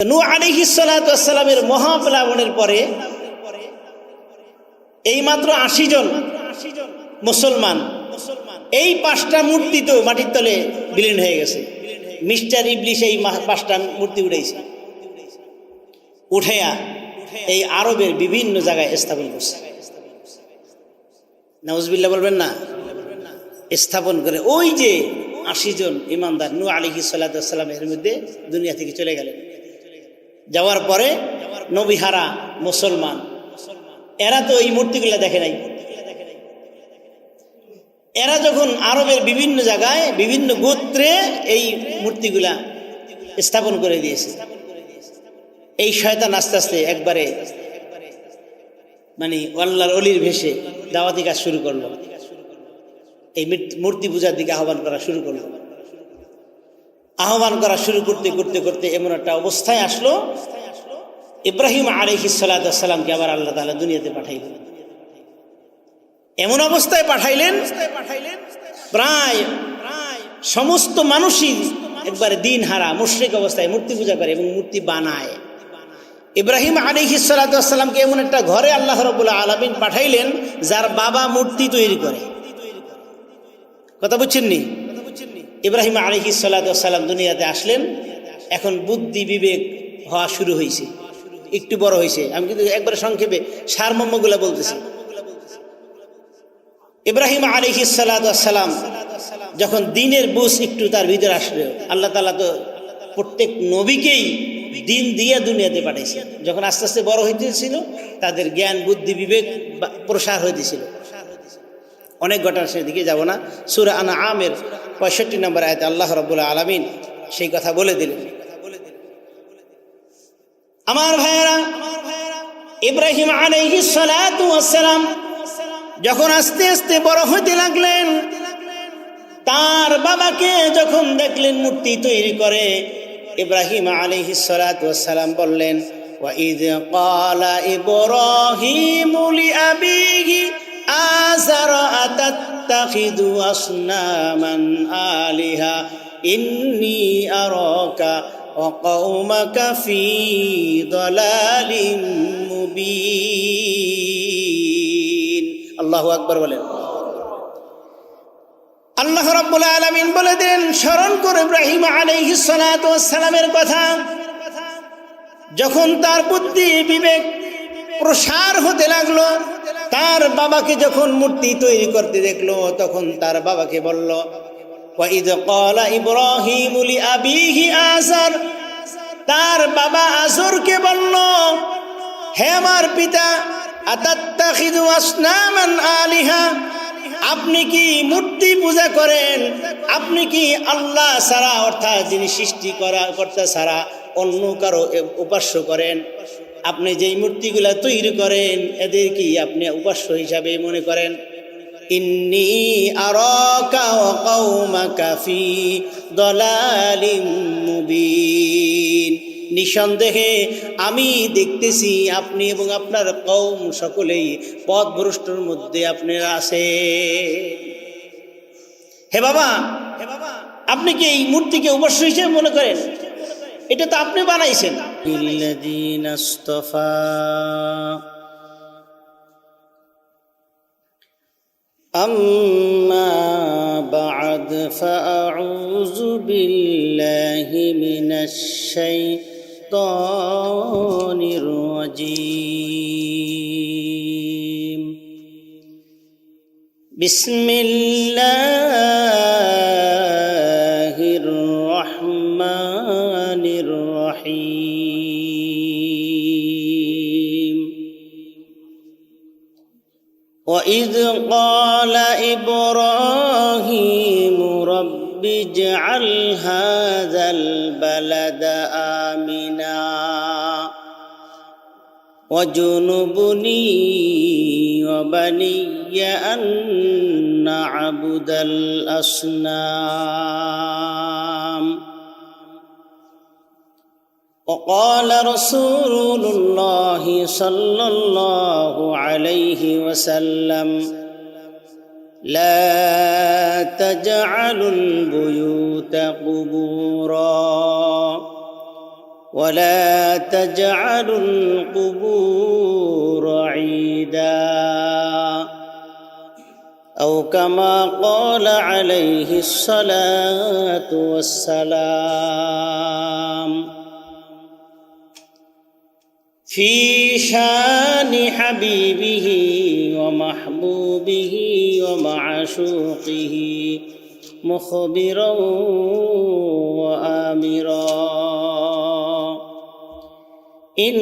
নূহ আলাইহিস সালাতু ওয়াস সালামের মহাপ্লাবনের পরে এইমাত্র ৮০ জন মুসলমান এই ৫টা মূর্তি তো মাটির তলে বিলীন হয়ে গেছে। মিস্টার ইবলিস এই ৫টা মূর্তি উঠাইছে, উঠাইয়া এই আরবের বিভিন্ন জায়গায় স্থাপন করছে। নাউজুবিল্লাহ বলবেন না? স্থাপন করে ওই যে ৮০ জন ইমানদার নূহ আলাইহিস সালাতু ওয়াস সালামের মধ্যে দুনিয়া থেকে চলে গেলেন। যাওয়ার পরে নবীহারা মুসলমান এরা তো এই মূর্তিগুলো দেখে নাই। এরা যখন আরবের বিভিন্ন জায়গায় বিভিন্ন গোত্রে এই মূর্তিগুলা স্থাপন করে দিয়েছে, এই শয়তান আস্তে আস্তে একবারে মানে আল্লাহর অলির ভেসে দাওয়াতি কাজ শুরু করলো। এই মূর্তি পূজার দিকে আহ্বান করা শুরু করলো। আহ্বান করা শুরু করতে করতে করতে এমন একটা অবস্থায় আসলো, ইব্রাহিম আলাইহিস সালাতু ওয়াস সালামকে আবার আল্লাহ তাআলা দুনিয়াতে পাঠাইলেন। এমন অবস্থায় পাঠাইলেন প্রায় সমস্ত মানুষই একবারে দিন হারা মুশরিক অবস্থায় মূর্তি পূজা করে এবং মূর্তি বানায়। ইব্রাহিম আলাইহিস সালাতু ওয়াস সালামকে এমন একটা ঘরে আল্লাহ রাব্বুল আলামিন পাঠাইলেন যার বাবা মূর্তি তৈরি করে। কথা বুঝছেন নি? ইব্রাহিম আলাইহিস সালাতু ওয়াস সালাম দুনিয়াতে আসলেন, এখন বুদ্ধি বিবেক হওয়া শুরু হয়েছে, একটু বড় হয়েছে। আমি কিন্তু একবারে সংক্ষেপে সারমর্মগুলো বলতেছি। ইব্রাহিম আলাইহিস সালাতু ওয়াস সালাম যখন দিনের বুঝ একটু তার ভিতরে আসলো, আল্লাহ তাআলা তো প্রত্যেক নবীকেই দিন দিয়ে দুনিয়াতে পাঠাইছে। যখন আস্তে আস্তে বড় হইতেছিল তাদের জ্ঞান বুদ্ধি বিবেক প্রসার হইতেছিল। অনেক ঘটনা সেদিকে যাব না। সূরা আনআমের ৬৫ নম্বর আয়াতে আল্লাহ রাব্বুল আলামিন সেই কথা বলে দিলেন। আমার ভাইয়েরা, ইব্রাহিম আলাইহিস সালাতু ওয়াস সালাম যখন আস্তে আস্তে বড় হতে লাগলেন, তার বাবাকে যখন দেখলেন মূর্তি তৈরি করে, ইব্রাহিম আলাইহিস সালাতু ওয়াস সালাম বললেন, ওয়া ইয ক্বালা ইব্রাহিমু লিআবিহি আযার আতাত্তাখিযু আসনামান আলিহা ইন্নী আরাকা ওয়া কওমাকা ফী দালালিন মুবিন। আল্লাহু আকবার বলেন। আল্লাহ রাব্বুল আলামিন বলে দেন, স্মরণ করে ইব্রাহিম আলাইহিস সালাতু ওয়াস সালামের কথা। যখন তার বুদ্ধি বিবেক প্রসার হতে লাগলো, তার বাবাকে যখন মূর্তি তৈরি করতে দেখলো, তখন তার বাবাকে বলল, ওয়া ইয ক্বালা ইব্রাহিমু লিআবিহি আযার, তার বাবা আযরকে বলল, হে আমার পিতা, আতাত্তাখিযু আসনামান আলিহা, আপনি কি মূর্তি পূজা করেন? আপনি কি আল্লাহ ছাড়া অর্থাৎ যিনি সৃষ্টি কর্তা ছাড়া অন্য কারো উপাস্য করেন? আপনি যেই মূর্তিগুলা তৈরি করেন এদের কি আপনি উপাস্য হিসাবে মনে করেন? ইন্নী আরাকা ওয়া কওমাকা ফী দালালিন মুবিন, নিঃসন্দেহে আমি দেখতেছি আপনি এবং আপনার কওম সকলেই পথভ্রষ্টর মধ্যে আপনারা আছে। হে বাবা, আপনি কি এই মূর্তিকে উপাস্য হিসেবে মনে করেন? এটা তো আপনি বানাইছেন। ইল্লাযীনা ইসতাফা আম্মা বা'দ ফাআউযু বিল্লাহি মিনাশ শাইতানির রাজীম। বিসমিল্লাহির রহমানির রহিম। وَإِذْ قَالَ إِبْرَاهِيمُ رَبِّ اجْعَلْ هَذَا الْبَلَدَ آمِنًا وَاجْنُبْنِي وَبَنِيَّ أَن نَّعْبُدَ الْأَصْنَامَ وقال رسول الله صلى الله عليه وسلم لا تجعلوا البيوت قبورا ولا تجعلوا القبور عيدا أو كما قال عليه الصلاة والسلام في شان حبيبه ومحبوبه ومعشوقه مخبرا وآمرا إن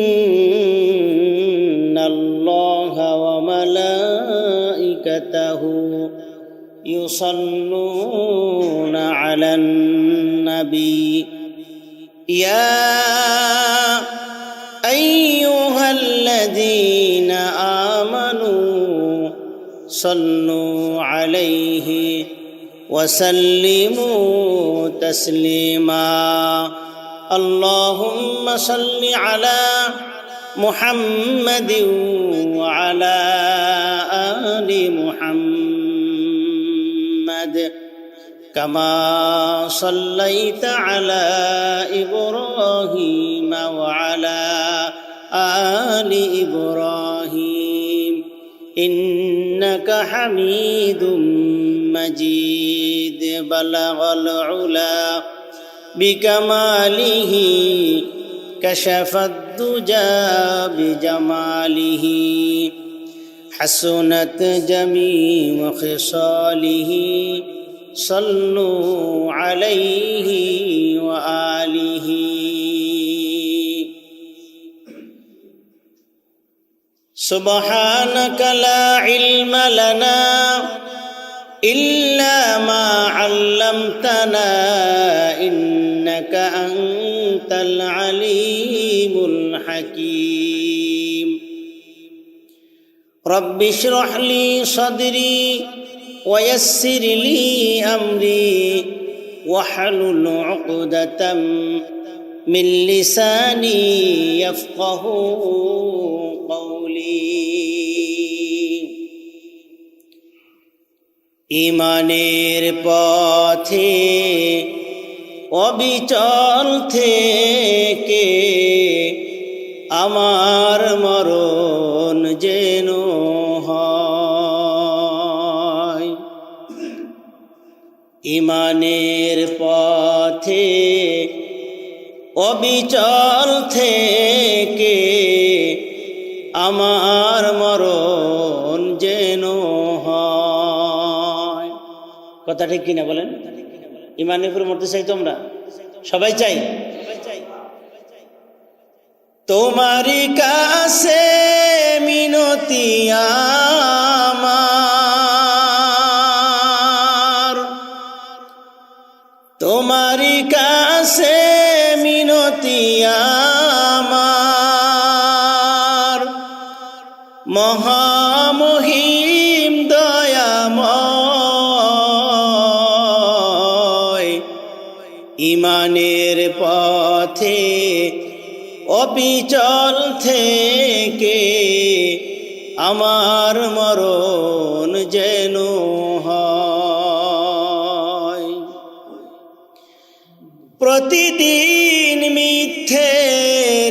الله وملائكته يصلون على النبي يا أيها الذين آمنوا صلوا عليه وسلموا تسليما اللهم صل على محمد وعلى آل محمد كما صليت على إبراهيم وعلى آل إبراهيم إنك حميد مجيد بلغ العلا بكماله كشف الدجى بجماله حسنت جميع خصاله صلوا عليه وآله سبحانك لا علم لنا إلا ما علمتنا إنك أنت العليم الحكيم رب اشرح لي صدري ويسر لي أمري واحلل عقدة من لساني يفقه قولي ইমানের পথে অবিচল থেকে আমার মরণ যেন হয় ইমানের পথে অবিচল থেকে আমার মরণ যেন হয় কথা ঠিক কিনা বলেন ইমানের উপর মরতে চাই তোমরা সবাই চাই তোমারই কাছে মিনতি আমার তোমারই কাছে মিনতি আমার মহামহিম দয়াময় ইমানের পথে অবিচল থেকে আমার মরণ যেন হয় প্রতিদিন মিথ্যের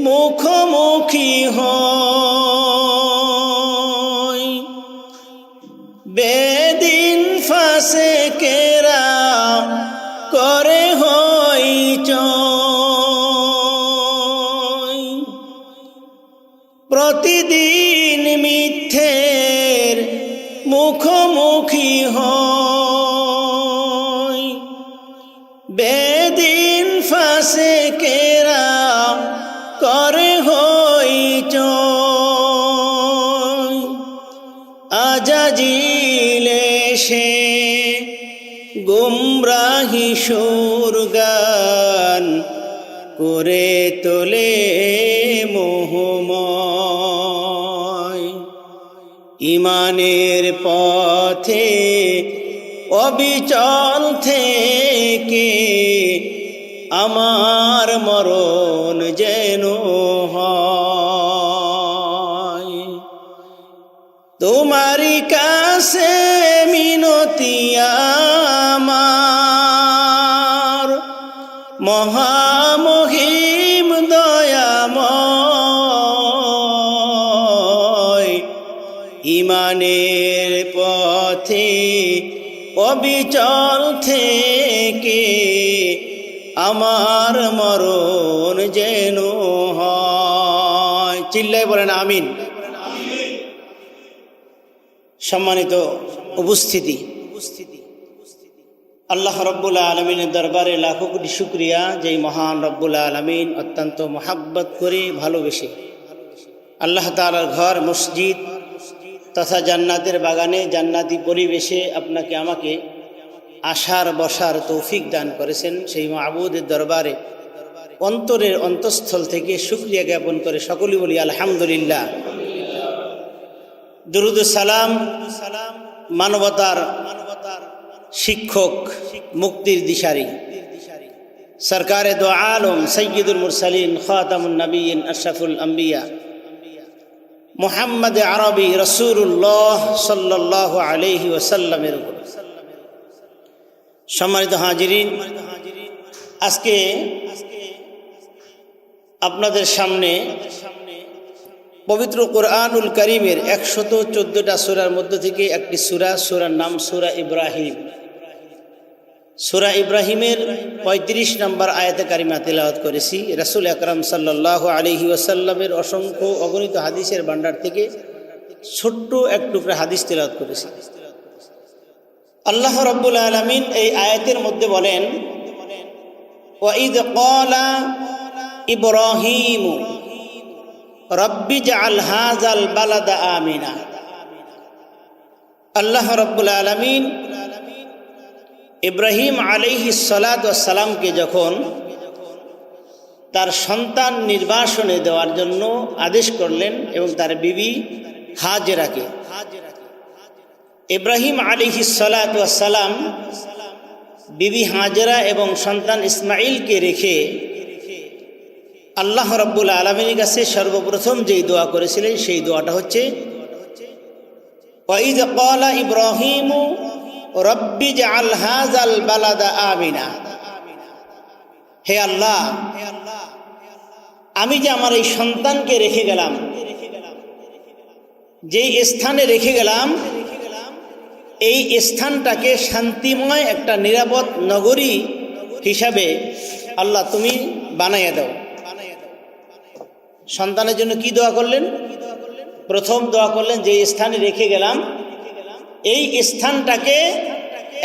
মুখোমুখি হই বেদিন ফাসেকেরা করে হইচই প্রতিদিন মিথ্যের মুখোমুখি হই বেদিন ফাসেকেরা করে হইচই আজাজিল এসে গুমরাহি সুরগান করে তোলে মোহময় ইমানের পথে অবিচল থেকে আমার মরণ যেন হয় তোমারই কাছে মিনতি আমার মহামহিম ইমানের পথে অবিচল থেকে আমার মরণ যেন হয়। চিল্লায় বলেন আমিন। সম্মানিত উপস্থিতি, আল্লাহ রব্বুল আলমিনের দরবারে লাখো কোটি শুকরিয়া, যেই মহান রব্বুল আলমিন অত্যন্ত মহাব্বত করে ভালোবেসে আল্লাহ তাআলার ঘর মসজিদ তথা জান্নাতের বাগানে জান্নাতি পরিবেশে আপনাকে আমাকে আসার বসার তৌফিক দান করেছেন। সেই মাবুদের দরবারে অন্তরের অন্তঃস্থল থেকে শুকরিয়া জ্ঞাপন করে সকলেই বলি আলহামদুলিল্লাহ। দুরুদ সালাম মানবতার শিক্ষক, মুক্তির দিশারি, সরকারে দো আলম সৈয়দুল মুরসালিন খাতামুন নবীন আশরাফুল আম্বিয়া মুহাম্মদ আরবি রাসূলুল্লাহ সাল্লাল্লাহু আলাইহি ওয়াসাল্লামের উপর। সম্মানিত হাজিরিন, আজকে আপনাদের সামনে পবিত্র কোরআনুল কারীমের 114টা সূরার মধ্য থেকে একটি সূরার নাম সূরা ইব্রাহিম। সূরা ইব্রাহিমের 35 নম্বর আয়াতে কারিমা তেলাওয়াত করেছি। রাসূল আকরাম সাল্লাল্লাহু আলাইহি ওয়াসাল্লামের অসংখ্য অগণিত হাদিসের ভান্ডার থেকে ছোট্ট এক টুকরা হাদিস তেলাওয়াত করেছি। আল্লাহ রাব্বুল আলামিন এই আয়াতের মধ্যে বলেন, ওয়াইদ ক্বালা ইব্রাহিমু রব্বি জাআল হাযাল বালাদা আমিনা। আল্লাহ রাব্বুল আলামিন ইব্রাহিম আলাইহিস সালাতু ওয়াস সালামকে যখন তার সন্তান নির্বাসনে দেওয়ার জন্য আদেশ করলেন এবং তার বিবি হাজেরাকে, ইব্রাহিম আলাইহিস সালাতু ওয়াস সালাম বিবি হাজেরা এবং সন্তান ইসমাইলকে রেখে আল্লাহ রাব্বুল আলামিনের কাছে সর্বপ্রথম যেই দোয়া করেছিলেন সেই দোয়াটা হচ্ছে ওয়াইদ ক্বালা ইব্রাহিমু রব্বি জাআল হাযাল বালাদা আমিনা। হে আল্লাহ, আমি যে আমার এই সন্তানকে রেখে গেলাম, যেই স্থানে রেখে গেলাম এই স্থানটাকে শান্তিময় একটা নিরাপদ নগরী হিসাবে আল্লাহ তুমি বানাইয়া দাও। সন্তানের জন্য কি দোয়া করলেন? প্রথম দোয়া করলেন যে স্থানে রেখে গেলাম এই স্থানটাকে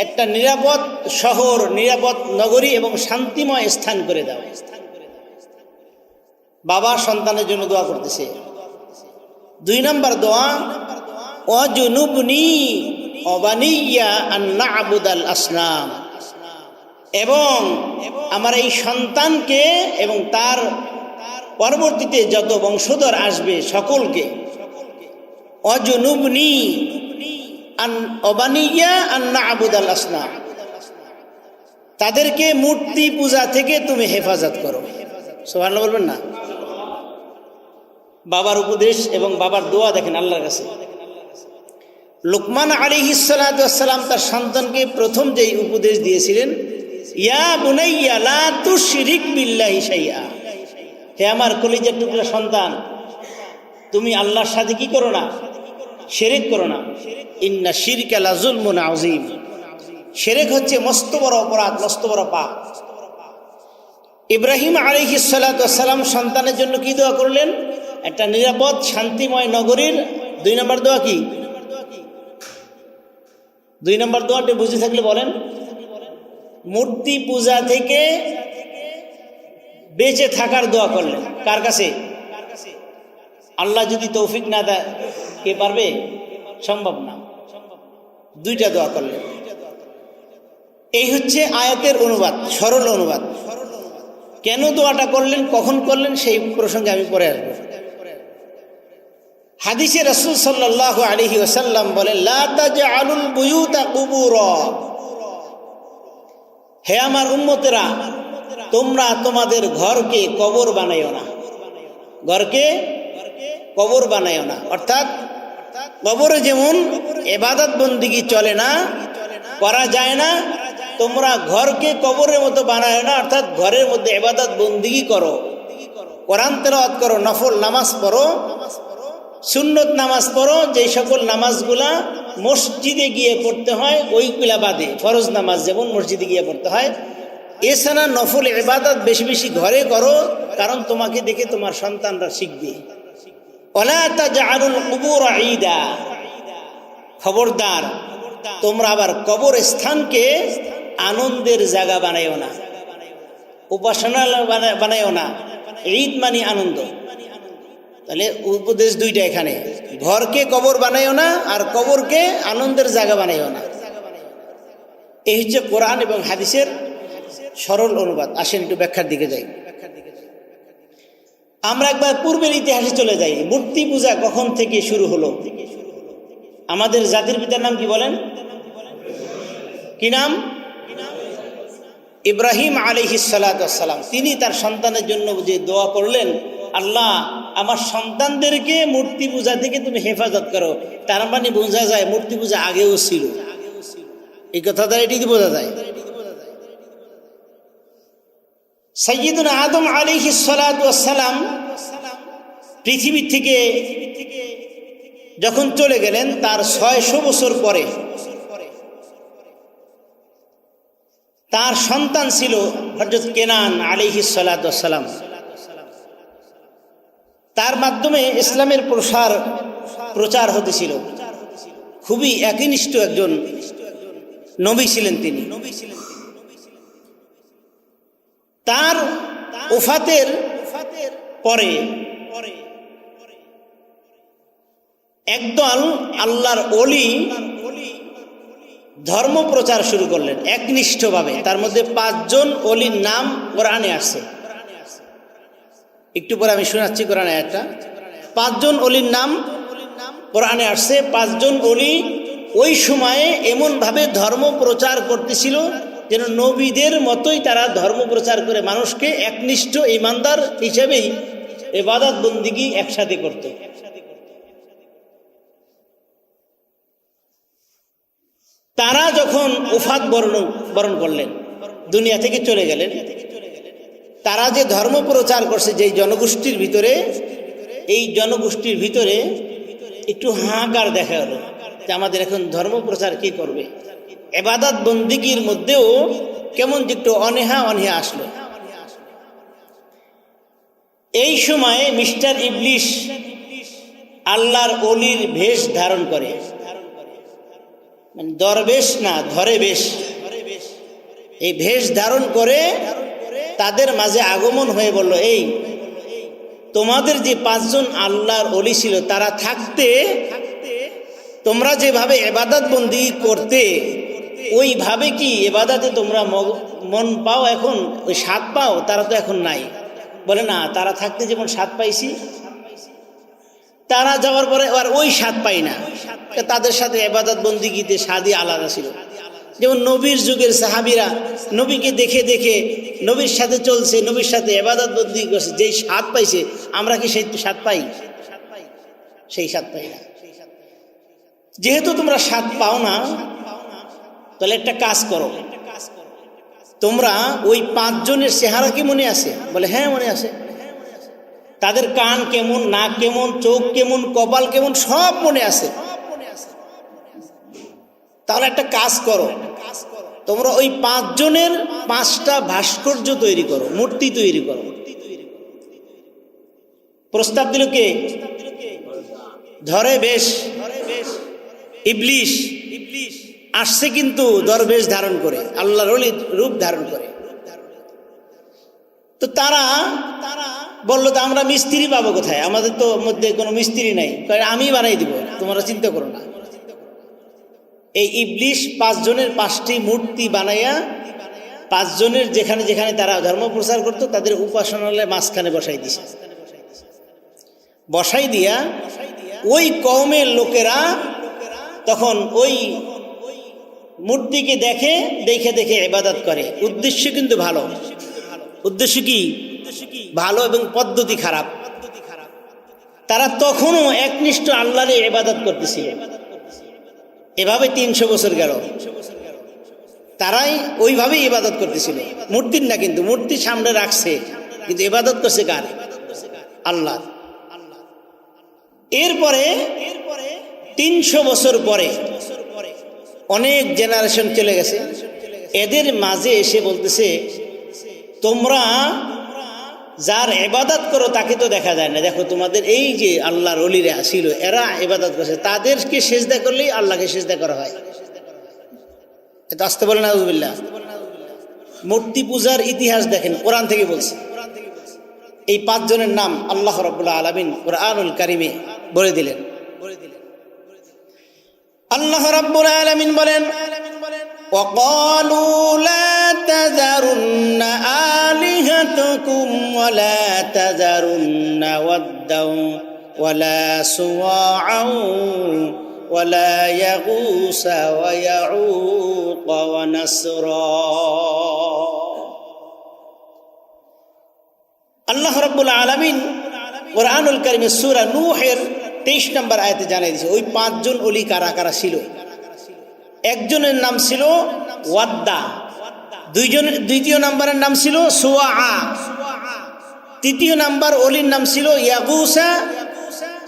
একটা নিরাপদ শহর, নিরাপদ নগরী এবং শান্তিময় স্থান করে দাও। বাবা সন্তানের জন্য দোয়া করতেছে। 2 নম্বর দোয়া, ওয়াজুনুবনি ওয়াবানিয়া আন না'বুদাল আসনাম। এবং আমার এই সন্তানকে এবং তার পরবর্তীতে যত বংশধর আসবে সকলকে ওয়াজুনুবনি আন ওয়াবানিয়া আন না'বুদাল আসনাম, তাদেরকে মূর্তি পূজা থেকে তুমি হেফাজত করো। সুবহানাল্লাহ বলবেন না? বাবার উপদেশ এবং বাবার দোয়া দেখেন আল্লাহর কাছে। লুকমান আলাইহিস সালাতু ওয়াস সালাম তার সন্তানকে প্রথম যেই উপদেশ দিয়েছিলেন, ইয়া বুনাইয়া লা তুশরিক বিল্লাহি শাইআ। হে আমার কলিজার টুকরা সন্তান, তুমি আল্লাহর সাথে কি করো না? শিরক করো না। ইন্না শিরকা লা যুলমুন আযীম। শিরক হচ্ছে মস্ত বড় অপরাধ, মস্ত বড় পাপ। ইব্রাহিম আলাইহিস সালাতু ওয়াস সালাম সন্তানের জন্য কি দোয়া করলেন? একটা নিরাপদ শান্তিময় নগরীর 2 নম্বর দোয়া কি? 2 নম্বর দোয়াটা বুঝে থাকলে বলেন। মূর্তি পূজা থেকে বেঁচে থাকার দোয়া করলেন। কার কাছে? আল্লাহ যদি তৌফিক না দেয় কে পারবে? সম্ভব না। 2টা দোয়া করলেন। এই হচ্ছে আয়াতের অনুবাদ, সরল অনুবাদ। কেন দোয়াটা করলেন, কখন করলেন সেই প্রসঙ্গে আমি পরে আসবো। হাদিসে রাসূল সাল্লাল্লাহু আলাইহি ওয়াসাল্লাম বলেন, লা তাজআলুল বুয়ুতা কুবুরা। হে আমার উম্মতেরা, তোমরা তোমাদের ঘরকে কবর বানাইও না। ঘরকে কবর বানাইও না, অর্থাৎ কবরে যেমন ইবাদত বন্দেগী চলে না, করা যায় না, তোমরা ঘরকে কবরের মতো বানাইও না। অর্থাৎ ঘরের মধ্যে ইবাদত বন্দেগী করো, কোরআন তেলাওয়াত করো, নফল নামাজ পড়ো, সুন্নত নামাজ পড়ো, যে সকল নামাজগুলা মসজিদে গিয়ে পড়তে হয় ওইগুলা বাদে, ফরজ নামাজ যেমন মসজিদে গিয়ে পড়তে হয়। এছাড়া নফল ইবাদত বেশি বেশি ঘরে করো, কারণ তোমাকে দেখে তোমার সন্তানরা শিখবে। ওয়ালা তাজআলুল কুবুর ঈদা, খবরদার তোমরা আবার কবর স্থানকে আনন্দের জায়গা বানাইও না, উপাসনালয় বানাইও না। ঈদ মানে আনন্দ। তাহলে উপদেশ দুইটা এখানে, ঘরকে কবর বানাইও না আর কবরকে আনন্দের জায়গা বানাইও না। এই হচ্ছে কোরআন এবং হাদিসের সরল অনুবাদ। আসেন একটু ব্যাখ্যার দিকে যাই। আমরা একবার পূর্বের ইতিহাসে চলে যাই। মূর্তি পূজা কখন থেকে শুরু হলো? আমাদের জাতির পিতার নাম কি বলেন? কি নাম? ইব্রাহিম আলাইহিস সালাতু ওয়াস সালাম। তিনি তার সন্তানের জন্য যে দোয়া করলেন, আল্লাহ আমার সন্তানদেরকে মূর্তি পূজা থেকে তুমি হেফাজত করো, তার মানে বোঝা যায় মূর্তি পূজা আগেও ছিল। এই কথা দ্বারা এটি বোঝা যায়। সাইয়্যিদুনা আদম আলাইহিস সালাতু ওয়াস সালাম পৃথিবী থেকে যখন চলে গেলেন, তার 600 বছর পরে তার সন্তান ছিল হযরত কেনান আলাইহিস সালাতু ওয়াস সালাম। তার মাধ্যমে ইসলামের প্রচার হতেছিল। খুবই একনিষ্ঠ একজন নবী ছিলেন তিনি। তার ওফাতের পরে একদল আল্লাহর ওলি ধর্ম প্রচার শুরু করলেন একনিষ্ঠভাবে। তার মধ্যে 5 জন ওলির নাম কোরআনে আসছে। একটু পরে আমি শোনাচ্ছি কোরআনে একটা। 5 জন ওলির নাম কোরআনে আসছে। 5 জন ওলি ওই সময়ে এমনভাবে ধর্ম প্রচার করতেছিল যেন নবীদের মতোই তারা ধর্ম প্রচার করে মানুষকে একনিষ্ঠ ঈমানদার হিসেবেই ইবাদত বন্দেগী একসাথে করত। তারা যখন ওফাত বরণ করলেন, দুনিয়া থেকে চলে গেলেন, তারা যে ধর্ম প্রচার করছে যেই জনগোষ্ঠীর ভিতরে, এই জনগোষ্ঠীর ভিতরে একটু হাহাকার দেখা গেল যে আমাদের এখন ধর্ম প্রচার কি করবে। ইবাদত বন্দেগীর মধ্যেও কেমন একটু অনীহা আসলো। এই সময়ে মিস্টার ইবলিশ আল্লাহর ওলির ভেষ ধারণ করে, মানে দরবেশ না ধরে বেশ, এই ভেষ ধারণ করে তাদের মাঝে আগমন হয়ে বলল, এই তোমাদের যে 5 জন আল্লাহর ওলি ছিল, তারা থাকতে তোমরা যেভাবে ইবাদত বন্দেগী করতে, ওইভাবে কি ইবাদতে তোমরা মন পাও, এখন ওই স্বাদ পাও? তারা তো এখন নাই। বলে না, তারা থাকতে যেমন স্বাদ পাইছি, তারা যাওয়ার পরে আর ওই স্বাদ পাই না। তাদের সাথে ইবাদত বন্দেগীতে স্বাদই আলাদা ছিল। যেমন নবীর যুগের সাহাবীরা নবীকে দেখে দেখে নবীর সাথে চলছে, নবীর সাথে ইবাদত বন্দেগী করছে, যেই স্বাদ পাইছে, আমরা কি সেই স্বাদ পাই? সেই স্বাদ পাই না। যেহেতু তোমরা স্বাদ পাও না, তাহলে একটা কাজ করো, তোমরা ওই 5 জনের চেহারা কি মনে আছে? বলে হ্যাঁ মনে আছে। তাদের কান কেমন, নাক কেমন, চোখ কেমন, কপাল কেমন, সব মনে আছে। তাহলে একটা কাজ করো, তোমরা ওই 5 জনের 5টা ভাস্কর্য তৈরি করো, মূর্তি তৈরি করো। প্রস্তাব দিল কে? ধরে বেশ ইবলিশ আসছে, কিন্তু দরবেশ ধারণ করে, আল্লাহর ওলির রূপ ধারণ করে। তো তারা বললো, তো আমরা মিস্ত্রি পাবো কোথায়? আমাদের তো মধ্যে কোনো মিস্ত্রি নাই। আমি বানাই দিব, তোমরা চিন্তা করো না। এই ইবলিশ 5 জনের 5টি মূর্তি বানাইয়া 5 জনের যেখানে যেখানে তারা ধর্ম প্রচার করতো তাদের উপাসনালয়ে মাঝখানে বসাই দিয়া ওই কওমের লোকেরা তখন ওই মূর্তিকে দেখে দেখে ইবাদত করে। উদ্দেশ্য কিন্তু ভালো। উদ্দেশ্য কি? ভালো এবং পদ্ধতি খারাপ। তারা তখনও একনিষ্ঠ আল্লাহর ইবাদত করতেছিল। এভাবে 300 বছর গেল, তারাই ওইভাবেই ইবাদত করতেছিল, মূর্তির না। কিন্তু মূর্তি সামনে রাখছে, কিন্তু ইবাদত করছে কার? আল্লাহ। এরপরে 300 বছর পরে অনেক জেনারেশন চলে গেছে, এদের মাঝে এসে বলতেছে, তোমরা যার ইবাদত করো তাকে তো দেখা যায় না, দেখো তোমাদের এই যে আল্লাহর ওলিরা ছিল এরা ইবাদত করছে, তাদেরকে সিজদা করলেই আল্লাহকে সিজদা করা হয়। এটা আসতে বলেন নাউজুবিল্লাহ। মূর্তি পূজার ইতিহাস দেখেন, কোরআন থেকে বলছে। এই 5 জনের নাম আল্লাহ রাব্বুল আলামিন কুরআনুল কারীমে বলে দিলেন। আল্লাহ রাব্বুল আলামিন বলেন, وقالوا لا تذرن آلهتكم ولا تذرن ودا ولا سواعا ولا يغوث ويعوق ونسرا। আল্লাহ রাব্বুল আলামিন কুরআনুল কারীমে সূরা নূহের 23 নম্বর আয়াতে জানিয়ে দিয়েছে ওই 5 জন ওলি কারা কারা ছিল। একজনের নাম ছিল ওয়াদ্দা, দ্বিতীয় নাম্বারের নাম ছিল সুওয়া, তৃতীয় নাম্বার ওলির নাম ছিল ইয়াগুসা,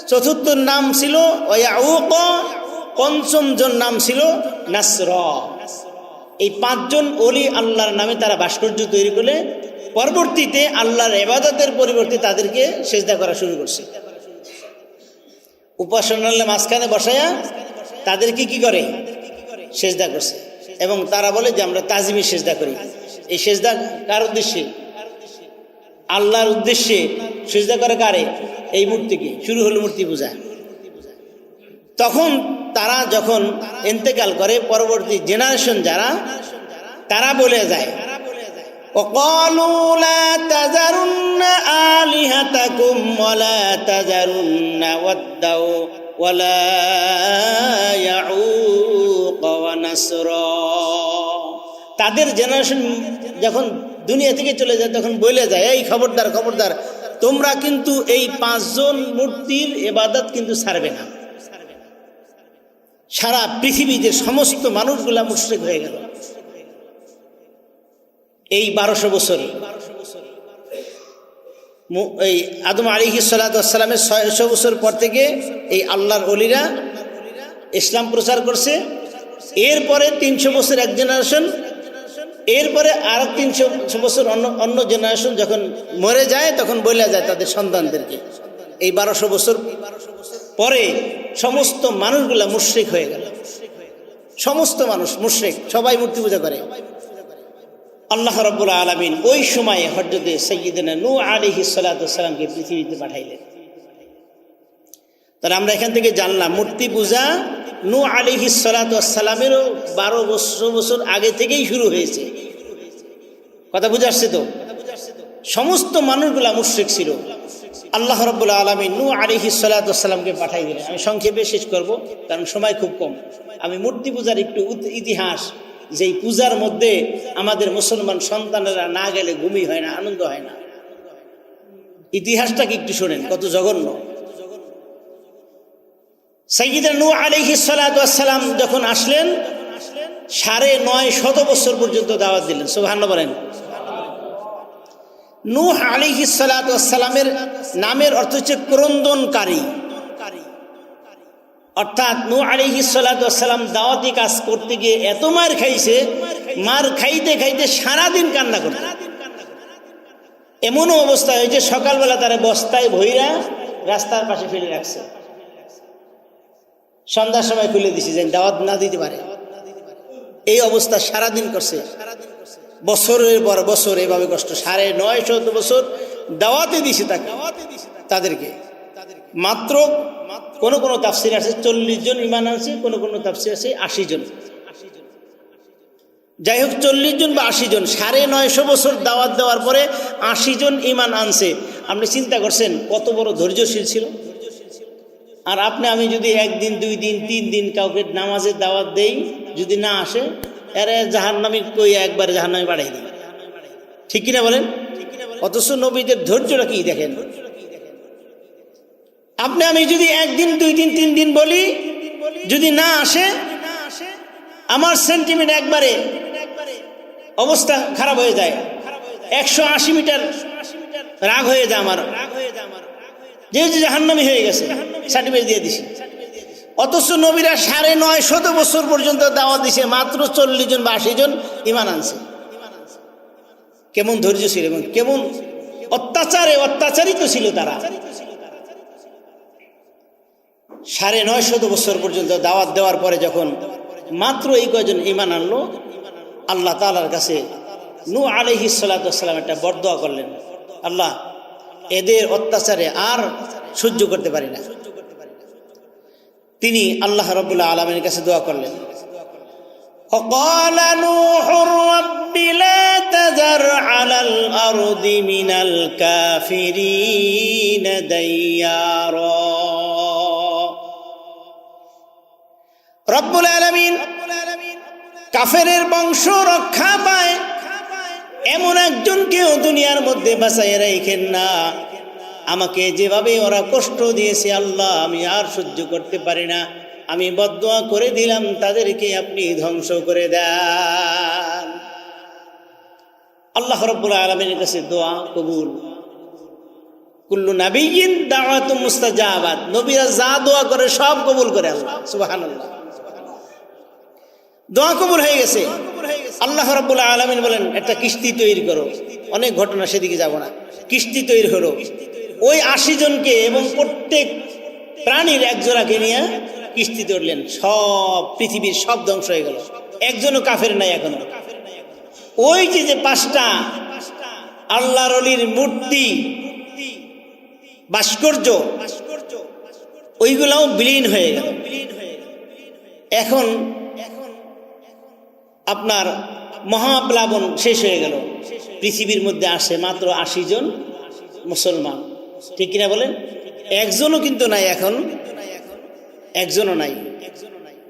চতুর্থ নাম ছিল ইয়াউক, পঞ্চম জন নাম ছিল নাসর। এই 5 জন ওলি আল্লাহর নামে তারা ভাস্কর্য তৈরি করে পরবর্তীতে আল্লাহর ইবাদতের পরিবর্তে তাদেরকে সিজদা করা শুরু করছে। উপাসনালয়ে মাঝখানে বসায়া তাদেরকে কি করে সিজদা করছে, এবং তারা বলে যে আমরা তাজিমি সিজদা করি। এই সিজদা কার উদ্দেশ্যে? আল্লাহর উদ্দেশ্যে সিজদা করে কারে? এই মূর্তিকে। শুরু হলো মূর্তি পূজা। তখন তারা যখন ইন্তেকাল করে, পরবর্তী জেনারেশন যারা, তারা বলে যায়, وقالوا لا تذرن آلهتكم ولا تذرن ودا ولا يعوق ونسرا। তাদের জেনারেশন যখন দুনিয়া থেকে চলে যায় তখন বলে যায়, এই খবরদার খবরদার, তোমরা কিন্তু এই 5 জন মূর্তির ইবাদত কিন্তু ছাড়বে না। সারা পৃথিবীতে সমস্ত মানুষগুলা মুশরিক হয়ে গেল। এই 1200 বছর, এই আদম আলাইহিস সালাতু ওয়াস সালামের 600 বছর পর থেকে এই আল্লাহর ওলিরা ইসলাম প্রচার করছে। এরপরে 300 বছর এক জেনারেশন, এরপরে আর 300 বছর অন্য জেনারেশন যখন মরে যায় তখন বলে যায় তাদের সন্তানদেরকে। এই 1200 বছর পরে সমস্ত মানুষগুলা মুশরিক হয়ে গেল। সমস্ত মানুষ মুশরিক, সবাই মূর্তি পূজা করে। আল্লাহ রাব্বুল আলামিন ওই সময়ে হযরতে সাইয়্যিদিনা নূহ আলাইহিস সালাতু ওয়াস সালামকে পৃথিবীতে পাঠাইলেন। তাহলে আমরা এখান থেকে জানলাম মূর্তি পূজা নূহ আলাইহিস সালাতু ওয়াস সালামেরও 1200 বছর আগে থেকেই শুরু হয়েছে। কথা বুঝে আসছে তো? সমস্ত মানুষগুলা মুশরিক ছিল। আল্লাহ রাব্বুল আলামিন নূহ আলাইহিস সালাতু ওয়াস সালামকে পাঠাই দিলেন। আমি সংক্ষেপে শেষ করব কারণ সময় খুব কম। আমি মূর্তি পূজার একটু ইতিহাস, যেই পূজার মধ্যে আমাদের মুসলমান সন্তানেরা না গেলে ঘুমই হয় না, আনন্দ হয় না, ইতিহাসটাকে একটু শোনেন কত জঘন্য। সাইয়্যিদুনা নূহ আলাইহিস সালাতু ওয়াস সালাম যখন আসলেন 950 বছর পর্যন্ত দাওয়াত দিলেন। সুবহানাল্লাহ বলেন। নূহ আলাইহিস সালাতু ওয়াস সালামের নামের অর্থ হচ্ছে ক্রন্দনকারী, অর্থাৎ নূহ আলাইহিস সালাতু ওয়াস সালাম দাওয়াতি কাজ করতে গিয়ে এত মার খাইছে, মার খাইতে খাইতে সারাদিন কান্না করতে। এমনও অবস্থা হয়েছে সকালবেলা তারা বস্তায় ভইরা রাস্তার পাশে ফেলে রাখছে, সন্ধ্যার সময় খুলে দিছে যেন দাওয়াত না দিতে পারে। এই অবস্থা সারাদিন করছে, বছরের পর বছর এভাবে কষ্ট। 950 বছর দাওয়াতে দিছে তাদেরকে। মাত্র কোন কোন তাফসির আছে 40 জন ঈমান আনছে, কোন কোন তাফসির আছে 80 জন। যাই হোক 40 জন বা 80 জন, 950 বছর দাওয়াত দেওয়ার পরে 80 জন ঈমান আনছে। আপনি চিন্তা করছেন কত বড় ধৈর্যশীল ছিল। আর আপনি আমি যদি 1 দিন 2 দিন 3 দিন কাউকে নামাজের দাওয়াত দেই, যদি না আসে এরে জাহান্নামী কই একবারে জাহান্নামে পাঠাই দিই, ঠিক কিনা বলেন? অথচ নবীদের ধৈর্যটা কি দেখেন। আপনি আমি যদি 1 দিন 2 দিন 3 দিন বলি, যদি না আসে আমার সেন্টিমেন্ট একবারে অবস্থা খারাপ হয়ে যায়, 180 মিটার রাগ হয়ে যায় আমার। যেহেতু জাহান্নামী হয়ে গেছে, সার্টিফিকেট দিয়ে দিছে। অথচ নবীরা 950 বছর পর্যন্ত দাওয়াত দিছে, মাত্র 40 জন বা 80 জন ঈমান আনছে। কেমন ধৈর্য ছিল এবং কেমন অত্যাচারিত ছিল তারা। 950 বছর পর্যন্ত দাওয়াত দেওয়ার পরে যখন মাত্র এই কয়জন ঈমান আনলো, আল্লাহ তাআলার কাছে নূহ আলাইহিস সালাতু ওয়াস সালাম একটা বরদোয়া করলেন, আল্লাহ এদের অত্যাচারে আর সহ্য করতে পারি না। তিনি আল্লাহ রাব্বুল আলামিনের কাছে দোয়া করলেন, وقال نوح رب لا تذر على الأرض من الكافرين ديارا। রব্বুল আলামিন কাফেরের বংশ রক্ষা পায় এমন একজনকেও দুনিয়ার মধ্যে বাঁচাইয়া রাখেন না। আমাকে যেভাবে ওরা কষ্ট দিয়েছে আল্লাহ, আমি আর সহ্য করতে পারি না। আমি বদদোয়া করে দিলাম তাদেরকে আপনি ধ্বংস করে দেন। আল্লাহ রাব্বুল আলামিনের কাছে দোয়া কবুল। কুল্লু নাবিয়্যিন দাওয়াতু মুস্তাজাবাত, নবীরা যা দোয়া করে সব কবুল করে আল্লাহ, সুবহানাল্লাহ। দোয়া কবুল হয়ে গেছে। আল্লাহ রাব্বুল আলামিন বলেন একটা কিস্তি তৈরি করো। অনেক ঘটনা, সেদিকে যাব না। কিস্তি তৈরি হলো, ওই 80 জনকে এবং প্রত্যেক প্রাণীর একজোড়াকে নিয়ে কিস্তি ধরলেন। সব পৃথিবীর সব ধ্বংস হয়ে গেল, একজনও কাফের নাই এখনো। ওই যে 5টা আল্লাহর ওলির মূর্তি, ভাস্কর্য, ওইগুলাও বিলীন হয়ে গেল। এখন আপনার মহাপ্লাবন শেষ হয়ে গেল। পৃথিবীর মধ্যে আসে মাত্র 80 জন মুসলমান, ঠিক কিনা বলেন? একজনও কিন্তু নাই, এখন একজনও নাই।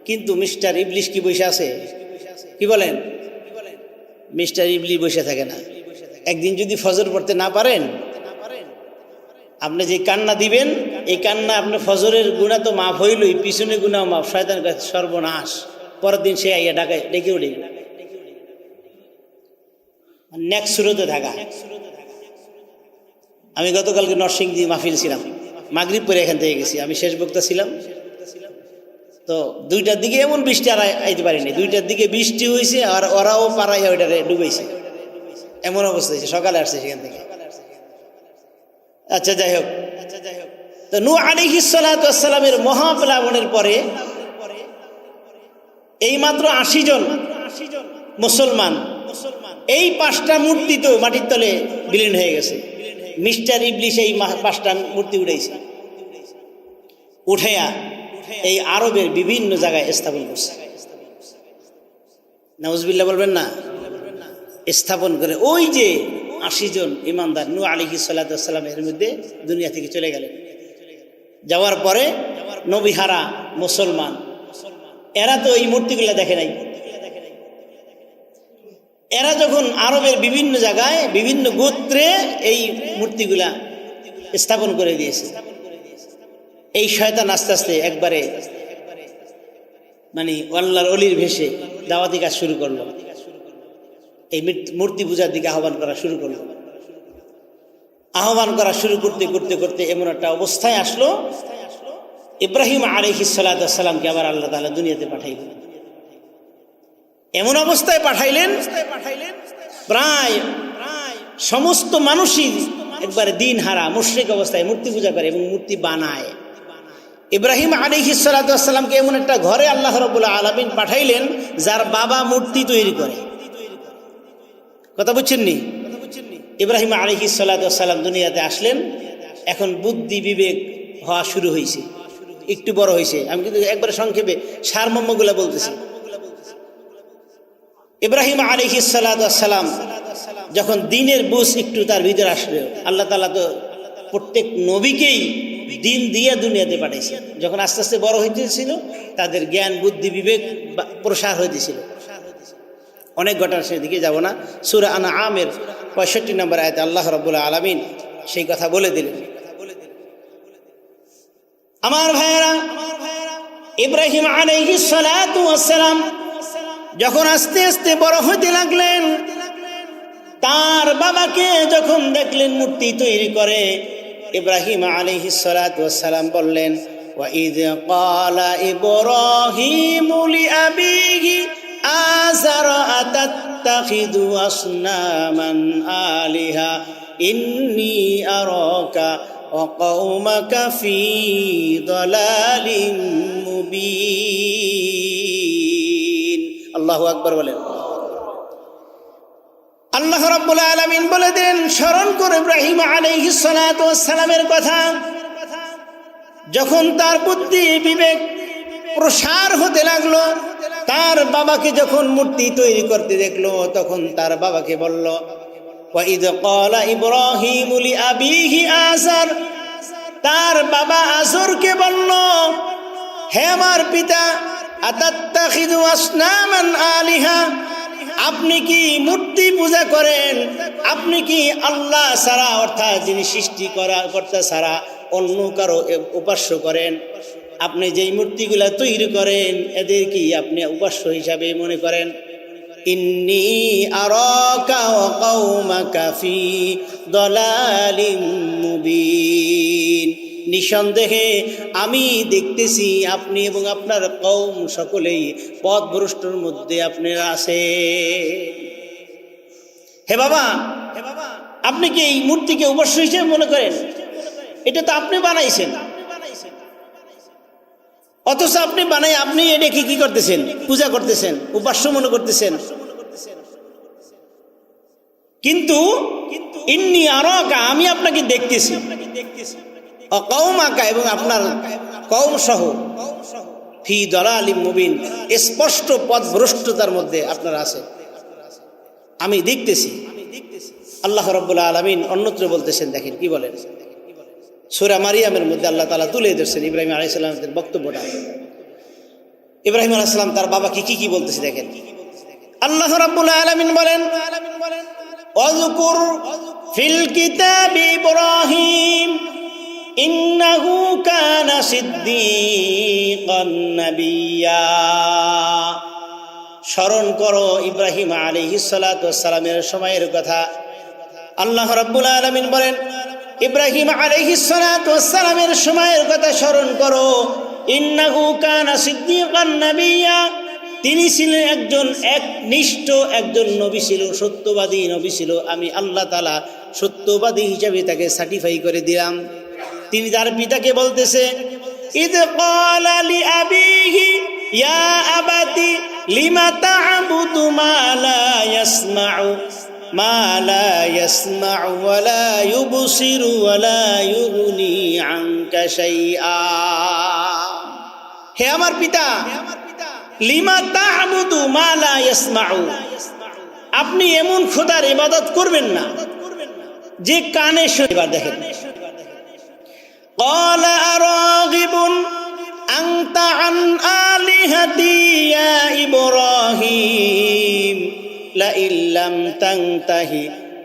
কিন্তু মিস্টার ইবলিশ কি বসে আছে? কি বলেন? মিস্টার ইবলিশ বসে থাকে না। একদিন যদি ফজর পড়তে না পারেন, আপনি যে কান্না দিবেন, এই কান্না আপনার ফজরের গুনাহ তো মাফ হইলই, পিছনে গুনাহ মাফ, শয়তানের কাছে সর্বনাশ। পরের দিন সে আইয়া ডেকে উঠে নেক্সট শুরুতে থাকা। আমি গতকালকে নরসিংদী মাহফিল ছিলাম, মাগরিব পরে এখান থেকে গেছি, আমি শেষ বক্তা ছিলাম। তো 2টার দিকে এমন বৃষ্টি আর আইতে পারিনি। 2টার দিকে বৃষ্টি হয়েছে, আর ওরাও পাড়াইয়া ওইটারে ডুবেছে, এমন অবস্থা হয়েছে। সকালে আসছে সেখান থেকে। আচ্ছা যাই হোক, তো নূহ আলাইহিস সালাতু ওয়াস সালামের মহাপ্লাবনের পরে এই মাত্র 80 জন মুসলমান, এই 5টা মূর্তি তো মাটির তলে বিলীন হয়ে গেছে। মিস্টার ইবলিশ এই 5টা মূর্তি উঠাইছে, উঠাইয়া এই আরবের বিভিন্ন জায়গায় স্থাপন করছে। নাউজুবিল্লাহ বলবেন না? স্থাপন করে ওই যে 80 জন ইমানদার নূহ আলাইহিস সালাতু ওয়াস সালামের মধ্যে দুনিয়া থেকে চলে গেলেন। যাওয়ার পরে নবীহারা মুসলমান, এরা তো এই মূর্তিগুলা দেখে নাই। এরা যখন আরবের বিভিন্ন জায়গায় বিভিন্ন গোত্রে এই মূর্তিগুলা স্থাপন করে দিয়েছে, এই শয়তান আস্তে আস্তে একবারে মানে আল্লাহর ওলির ভেষে দাওয়াতি কাজ শুরু করলো। এই মূর্তি পূজার দিকে আহ্বান করা শুরু করলো। আহ্বান করা শুরু করতে করতে করতে এমন একটা অবস্থায় আসলো, ইব্রাহিম আলাইহিস সালাতু ওয়াস সালামকে আবার আল্লাহ তাআলা দুনিয়াতে পাঠাইলেন। এমন অবস্থায় পাঠাইলেন প্রায় সমস্ত মানুষই একবারে দিন হারা মুশরিক অবস্থায় মূর্তি পূজা করে এবং মূর্তি বানায়। ইব্রাহিম আলাইহিস সালাতু ওয়াস সালামকে এমন একটা ঘরে আল্লাহ রাব্বুল আলামিন পাঠাইলেন যার বাবা মূর্তি তৈরি করে। কথা বুঝছেন নি? ইব্রাহিম আলাইহিস সালাতু ওয়াস সালাম দুনিয়াতে আসলেন, এখন বুদ্ধি বিবেক হওয়া শুরু হয়েছে, একটু বড় হয়েছে। আমি কিন্তু একবারে সংক্ষেপে সারমর্মগুলো বলতেছি। ইব্রাহিম আলাইহিস সালাতু ওয়াস সালাম যখন দিনের বুঝ একটু তার ভিতরে আসলো, আল্লাহ তাআলা তো প্রত্যেক নবীকেই দিন দিয়ে দুনিয়াতে পাঠাইছে। যখন আস্তে আস্তে বড় হইতেছিল, তাদের জ্ঞান বুদ্ধি বিবেক প্রসার হইতেছিল। অনেক ঘটনা, সেদিকে যাব না। সূরা আনআমের 65 নম্বর আয়াতে আল্লাহ রাব্বুল আলামিন সেই কথা বলে দিলেন। আমার ভাইয়েরা, ইব্রাহিম আলাইহিস সালাতু ওয়াস সালাম যখন আস্তে আস্তে বড় হতে লাগলেন, তার বাবাকে যখন দেখলেন মূর্তি তৈরি করে, ইব্রাহিম আলাইহিস সালাতু ওয়াস সালাম বললেন, وَإِذْ قَالَ إِبْرَاهِيمُ لِأَبِيهِ آزَرَ أَتَتَّخِذُ أَصْنَامًا آلِهَةً إِنِّي أَرَاكَ وَقَوْمَكَ فِي ضَلَالٍ مُبِينٍ। আল্লাহু আকবার বলেন। আল্লাহ রাব্বুল আলামিন বলে দেন, স্মরণ করে ইব্রাহিম আলাইহিস সালাতু ওয়াস সালামের কথা। যখন তার বুদ্ধি বিবেক প্রসার হতে লাগলো, তার বাবাকে যখন মূর্তি তৈরি করতে দেখলো, তখন তার বাবাকে বলল, ওয়াইদ ক্বালা ইব্রাহিমু লিআবিহি আযার, তার বাবা আযরকে বলল, হে আমার পিতা, আতাত্তাখিযু আসনামান আলিহা, আপনি কি মূর্তি পূজা করেন? আপনি কি আল্লাহ ছাড়া, অর্থাৎ যিনি সৃষ্টি কর্তা ছাড়া অন্য কারো উপাস্য করেন? আপনি যেই মূর্তিগুলা তৈরি করেন, এদের কি আপনি উপাস্য হিসাবে মনে করেন? ইন্নী আরাকা ওয়া কওমাকা ফি দালালিম মুবিন, নিঃসন্দেহে আমি দেখতেছি আপনি এবং আপনার কওম সকলেই পথভ্রষ্টর মধ্যে আপনারা আছে। হে বাবা, আপনি কি এই মূর্তিকে উপাস্য হিসেবে মনে করেন? এটা তো আপনি বানাইছেন, অথচ আপনি বানাই আপনি এটাকে কি করতেছেন? পূজা করতেছেন, উপাস্য মনে করতেছেন। কিন্তু ইন্নী আরাকা, আমি আপনাকে দেখতেছি, কওমাকা, এবং আপনার কওম সহ, ফি দালালিম মুবিন, স্পষ্ট পথভ্রষ্টতার মধ্যে আপনারা আছে, আমি দেখতেছি। আল্লাহ রাব্বুল আলামিন অন্যত্র বলতেছেন, দেখেন কি বলেন, সূরা মারিয়ামের মধ্যে আল্লাহ তাআলা তুলে ধরছেন ইব্রাহিম আলাইহিস সালামের বক্তব্যটা। ইব্রাহিম আলাইহিস সালাম তার বাবাকে কি বলতেছে দেখেন। আল্লাহ রাব্বুল আলামিন বলেন, ওয়াজকুর ফিল কিতাবি ইব্রাহিম ইন্নাহু কানা সিদ্দীকান নাবিয়্যা, স্মরণ করো ইব্রাহিম আলাইহিস সালাতু ওয়াস সালামের সময়ের কথা। আল্লাহ রাব্বুল আলামিন বলেন, ইব্রাহিম আলাইহিস সালাতু ওয়াস সালামের সময়ের কথা স্মরণ করো। ইন্নাহু কানা সিদ্দীকান নাবিয়্যা, তিনি ছিলেন একজন একনিষ্ঠ একজন নবী ছিল, সত্যবাদী নবী ছিল। আমি আল্লাহ তাআলা সত্যবাদী হিসাবে তাকে সার্টিফাই করে দিলাম। তিনি তার পিতাকে বলতেছে, ইদ ক্বালা লিআবিহি ইয়া আবাতি লিমা তা'বুদু মা লা ইয়াসমাউ ওয়া লা ইউবসিরু ওয়া লা ইউগনি আনকা শাইআ। হে আমার পিতা, লিমা তা'বুদু মা লা ইয়াসমাউ, আপনি এমন খোদার ইবাদত করবেন না যে কানে শুনে। এবার দেখেন, ক্বালা আরাগিবুন আনতা আন আলিহাতি ইয়া ইব্রাহিম লা ইল্লাম তানতাহি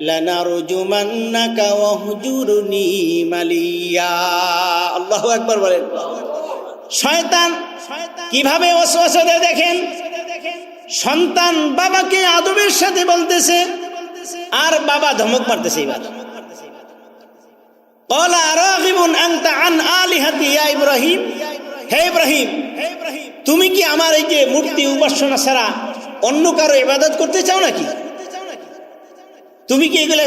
লানারজুমান্নাকা ওয়াহজুরনি মালিয়া। আল্লাহু আকবার বলেন। শয়তান কিভাবে ওয়াসওয়াসা দেয় দেখেন। সন্তান বাবাকে আদবের সাথে বলতেছে, আর বাবা ধমক মারতেছে। এবার ক্বালা আরাগিবুন আনতা আন আলিহাতি ইয়া ইব্রাহিম, হে ইব্রাহিম, তুমি কি আমার এই যে মূর্তি উপাসনা ছাড়া অন্য কারো ইবাদত করতে চাও নাকি? তুমি কি এগুলো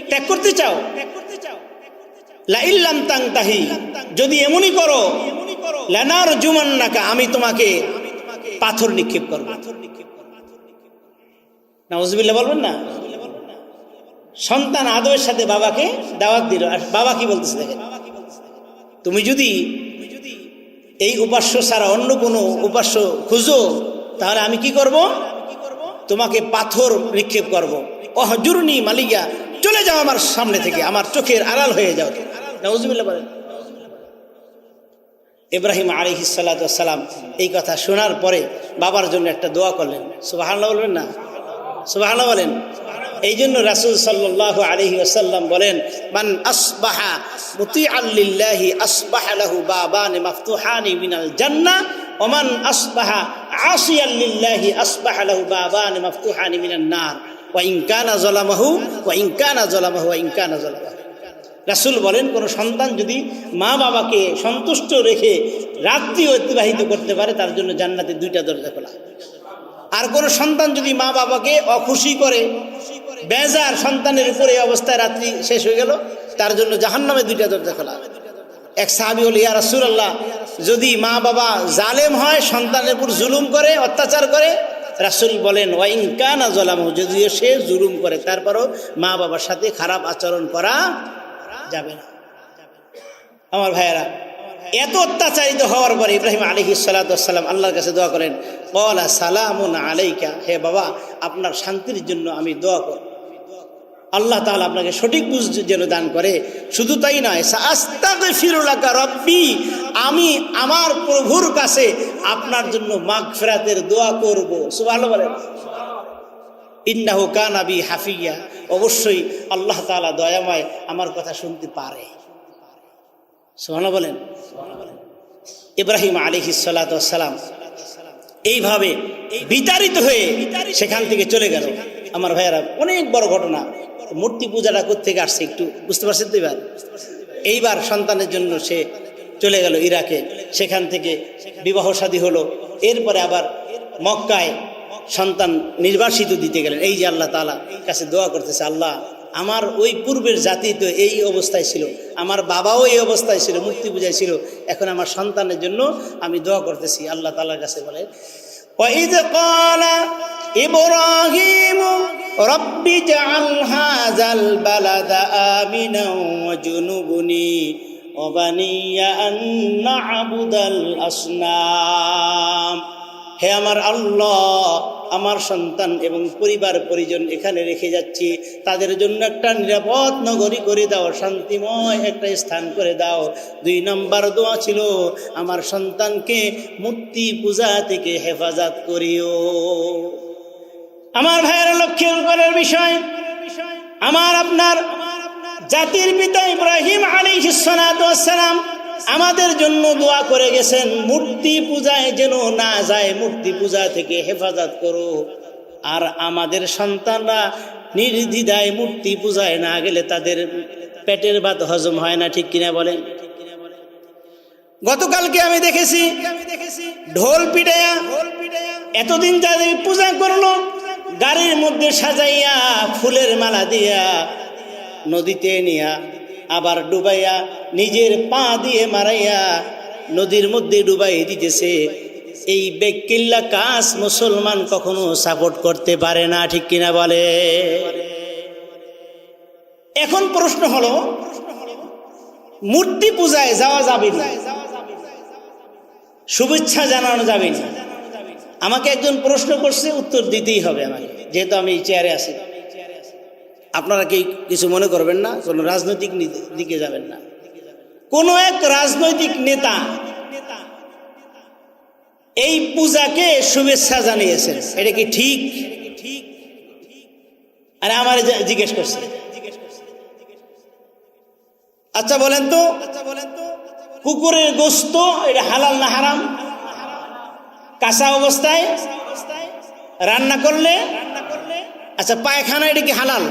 ত্যাগ করতে চাও? লা ইল্লাম তানতাহি, যদি এমনই করো, লানারজুমান্নাকা, আমি তোমাকে পাথর নিক্ষেপ করব। নাউযুবিল্লাহ বলবেন না। সন্তান আদবের সাথে বাবাকে দাওয়াত দিল, আর বাবা কি বলতেছে দেখেন, তুমি যদি এই উপাস্য ছাড়া অন্য কোনো উপাস্য খুঁজো, তাহলে আমি কি করব? তোমাকে পাথর নিক্ষেপ করব। ওয়াহজুরনি মালিয়া, চলে যাও আমার সামনে থেকে, আমার চোখের আড়াল হয়ে যাও। নাউযুবিল্লাহ বলেন। ইব্রাহিম আলাইহিস সালাতু ওয়াস সালাম এই কথা শোনার পরে বাবার জন্য একটা দোয়া করলেন। সুবহানাল্লাহ বলবেন না? সুবহানাল্লাহ বলেন। এই জন্য রাসূল সাল্লাল্লাহু আলাইহি ওয়াসাল্লাম বলেন, মান আসবাহা মুতিআল লিল্লাহি আসবাহা লাহু বাবানি মাফতুহানি মিনাল জান্নাহ ওয়া মান আসবাহা আসিয়াল লিল্লাহি আসবাহা লাহু বাবানি মাফতুহানি মিনান নার ওয়া ইন কানা যালামাহু ওয়া ইন কানা যালামাহু ওয়া ইন কানা যালামাহু। রাসূল বলেন কোনো সন্তান যদি মা বাবাকে সন্তুষ্ট রেখে রাত্রি অতিবাহিত করতে পারে তার জন্য জান্নাতে 2টা দরজা খোলা। আর কোনো সন্তান যদি মা বাবাকে অখুশি করে বেজার সন্তানের উপরে এই অবস্থায় রাত্রি শেষ হয়ে গেল তার জন্য জাহান্নামে 2টা দরজা খোলা। এক সাহাবী বলে, ইয়া রাসূলুল্লাহ, যদি মা বাবা জালেম হয়, সন্তানের উপর জুলুম করে, অত্যাচার করে, রাসূল বলেন ওয়া ইন কানা যালামু, যদিও সে জুলুম করে তারপরও মা বাবার সাথে খারাপ আচরণ করা যাবে না। আমার ভাইয়েরা, এত অত্যাচারিত হওয়ার পরে ইব্রাহিম আলাইহিস সালাতু ওয়াস সালাম আল্লাহর কাছে দোয়া করেন, ক্বালা সালামুন আলাইকা, হে বাবা আপনার শান্তির জন্য আমি দোয়া করি, আল্লাহ তাআলা আপনাকে সঠিক বুঝ যেন দান করে। শুধু তাই নয়, আস্তাগফিরু লাকা রব্বি, আমি আমার প্রভুর কাছে আপনার জন্য মাগফিরাতের দোয়া করব। সুবহানাল্লাহ বলেন। ইন্নাহু কানা বি হাফিয়া, অবশ্যই আল্লাহ তাআলা দয়াময়, আমার কথা শুনতে পারে। সুবহানাল্লাহ বলেন। ইব্রাহিম আলাইহিস সালাতু ওয়াস সালাম এইভাবে বিতাড়িত হয়ে সেখান থেকে চলে গেল। আমার ভাইয়েরা, অনেক বড় ঘটনা। মূর্তি পূজাটা কোত্থেকে আসছে একটু বুঝতে পারছেন তো? এইবার সন্তানের জন্য সে চলে গেল ইরাকে, সেখান থেকে বিবাহ শাদী হলো। এরপরে আবার মক্কায় সন্তান নির্বাসিত দিতে গেলেন। এই যে আল্লাহ তাআলা কাছে দোয়া করতেছে, আল্লাহ আমার ওই পূর্বের জাতি তো এই অবস্থায় ছিল, আমার বাবাও এই অবস্থায় ছিল, মূর্তি পূজায় ছিল, এখন আমার সন্তানের জন্য আমি দোয়া করতেছি। আল্লাহ তাআলার কাছে বলে, وَإِذْ قَالَ إِبْرَاهِيمُ رَبِّ اجْعَلْ هَٰذَا الْبَلَدَ آمِنًا وَاجْنُبْنِي وَبَنِيَّ أَن نَّعْبُدَ الْأَصْنَامَ। হে আমার আল্লাহ, আমার সন্তান এবং পরিবার পরিজন এখানে রেখে যাচ্ছি, তাদের জন্য একটা নিরাপদ নগরী করে দাও, শান্তিময় একটা স্থান করে দাও। 2 নম্বর দোয়া ছিল, আমার সন্তানকে মূর্তি পূজা থেকে হেফাজত করিও। আমার ভাইয়ের লক্ষ্যের করার বিষয়, আমার আপনার জাতির পিতা ইব্রাহিম আলাইহিস সালাতু ওয়াস সালাম আমাদের জন্য দোয়া করে গেছেন, মূর্তি পূজায় যেন না যায়, মূর্তি পূজা থেকে হেফাজত করো। আর আমাদের সন্তানরা নির্দ্বিধায় মূর্তি পূজায় না গেলে তাদের পেটের ভাত হজম হয় না, ঠিক কিনা বলেন? গতকালকে আমি দেখেছি ঢোল পিটাইয়া এতদিন যাদের পূজা করলো, গাড়ির মধ্যে সাজাইয়া ফুলের মালা দিয়া নদীতে নিয়া আবার ডুবাইয়া নিজের পা দিয়ে মারাইয়া নদীর মধ্যে ডুবাই দিতেছে। এই বেকিল্লা কাজ মুসলমান কখনো সাপোর্ট করতে পারে না, ঠিক কিনা বলে? এখন প্রশ্ন হলো, মূর্তি পূজায় যাওয়া যাবে না, শুভেচ্ছা জানানো যাবে না। আমাকে একজন প্রশ্ন করছে, উত্তর দিতেই হবে আমাকে, যেহেতু আমি চেয়ারে আছি। আপনারা কি কিছু মনে করবেন না, কোনো রাজনৈতিক দিকে যাবেন না। কোন এক রাজনৈতিক নেতা এই পূজাকে শুভেচ্ছা জানিয়েছেন, এটা কি ঠিক? আরে আমার জিজ্ঞেস করছে, আচ্ছা বলেন তো, কুকুরের গোশত এটা হালাল না হারাম? কাঁচা অবস্থায় রান্না করলে, আচ্ছা পায়খানা এটা কি হালাল?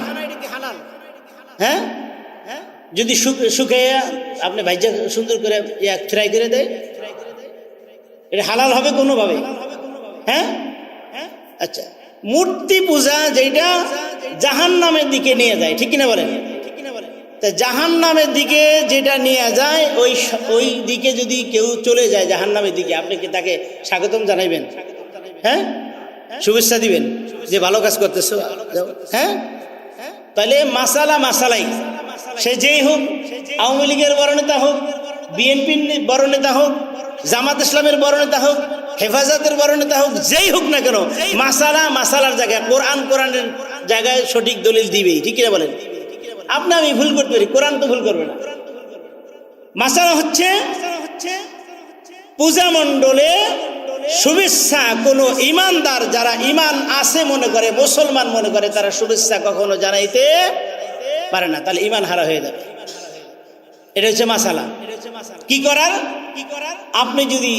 হ্যাঁ, যদি শুকিয়ে আপনি ভাইজা সুন্দর করে ফ্রাই করে দেয়, এটা হালাল হবে কোনোভাবে? হ্যাঁ, আচ্ছা মূর্তি পূজা যেটা জাহান্নামের দিকে নিয়ে যায়, ঠিক কিনা বলেন? তা জাহান্নামের দিকে যেটা নিয়ে যায়, ওই দিকে যদি কেউ চলে যায় জাহান্নামের দিকে, আপনি কি তাকে স্বাগতম জানাইবেন? হ্যাঁ, শুভেচ্ছা দিবেন যে ভালো কাজ করতেছো? হ্যাঁ, তাহলে মাসালাই সে যেই হোক, আওয়ামী লীগের বড় নেতা হোক, বিএনপির বড় নেতা হোক, জামাত ইসলামের বড় নেতা হোক, হেফাজতের বড় নেতা হোক, যেই হোক না কেন, মাসালার জায়গায় কোরআনের জায়গায় সঠিক দলিল দিবেই, ঠিক কিনা বলেন? আপনি আমি ভুল করতে পারি, কোরআন তো ভুল করবে না। মাসালা হচ্ছে পূজা মণ্ডলে শুভেচ্ছা কোনো ইমানদার, যারা ইমান আছে মনে করে, মুসলমান মনে করে, তারা শুভেচ্ছা কখনো জানাইতে পারে না, তাহলে ইমান হারা হয়ে যাবে। এটা হচ্ছে মাসালা। কি করার? আপনি যদি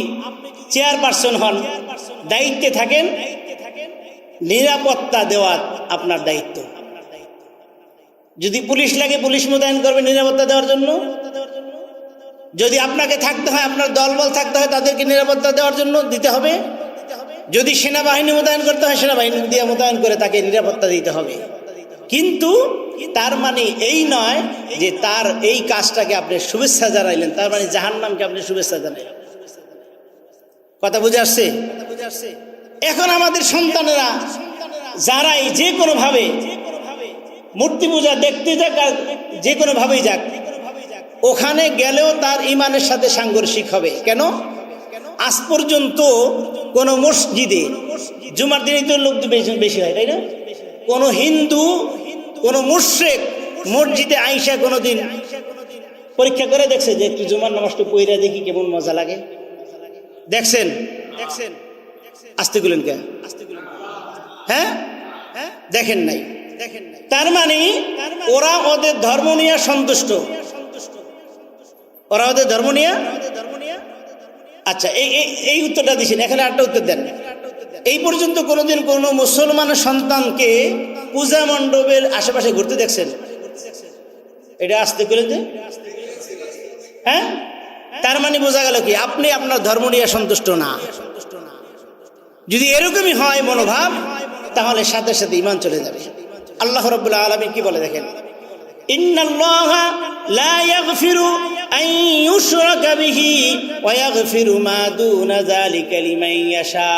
চেয়ারপারসন হন, দায়িত্বে থাকেন, নিরাপত্তা দেওয়া আপনার দায়িত্ব। যদি পুলিশ লাগে পুলিশ মোতায়েন করবে নিরাপত্তা দেওয়ার জন্য। যদি আপনাকে থাকতে হয়, আপনার দলবল থাকতে হয়, তাদেরকে নিরাপত্তা দেওয়ার জন্য দিতে হবে। যদি সেনাবাহিনী মোতায়েন করতে হয়, সেনাবাহিনী দিয়ে মোতায়েন করে তাকে নিরাপত্তা দিতে হবে। কিন্তু তার মানে এই নয় যে তার এই কাজটাকে আপনি শুভেচ্ছা জানাইলেন, তার মানে জাহান্নামকে আপনি শুভেচ্ছা জানাইলেন। কথা বুঝে আসছে? এখন আমাদের সন্তানেরা যারাই যে কোনো ভাবে মূর্তি পূজা দেখতে যাক আর যে কোনো ভাবেই যাক, ওখানে গেলেও তার ইমানের সাথে সাংঘর্ষিক হবে। কেন? আজ পর্যন্ত কোন মসজিদে, জুমার দিনেই তো লোক বেশি হয়, তাই না? কোন হিন্দু, কোন মুশরিক মসজিদে আইসা কোনোদিন পরীক্ষা করে দেখছে যে একটু জুমার নামাজটা পড়া দেখি কেমন মজা লাগে? দেখছেন? আস্তে গুলেন কে? হ্যাঁ, দেখেন নাই। তার মানে ওরা ওদের ধর্ম নিয়ে সন্তুষ্ট, ওরা ওদের ধর্ম নিয়ে। আচ্ছা, এই উত্তরটা দিচ্ছেন। এখানে একটা উত্তর দেন। এই পর্যন্ত কোনোদিন কোনো মুসলমানের সন্তানকে পূজা মণ্ডপের আশেপাশে ঘুরতে দেখছেন? এটা আসতে করে যে, হ্যাঁ, তার মানে বোঝা গেল কি আপনি আপনার ধর্ম নিয়ে সন্তুষ্ট না। যদি এরকমই হয় মনোভাব, তাহলে সাথে সাথে ঈমান চলে যাবে। আল্লাহ রাব্বুল আলামিন কি বলে দেখেন, ইন্নাল্লাহা লা ইয়াগফিরু আন ইউশরাকা বিহি ওয়া ইয়াগফিরু মা দুনা যালিকা লিমান ইয়াশা।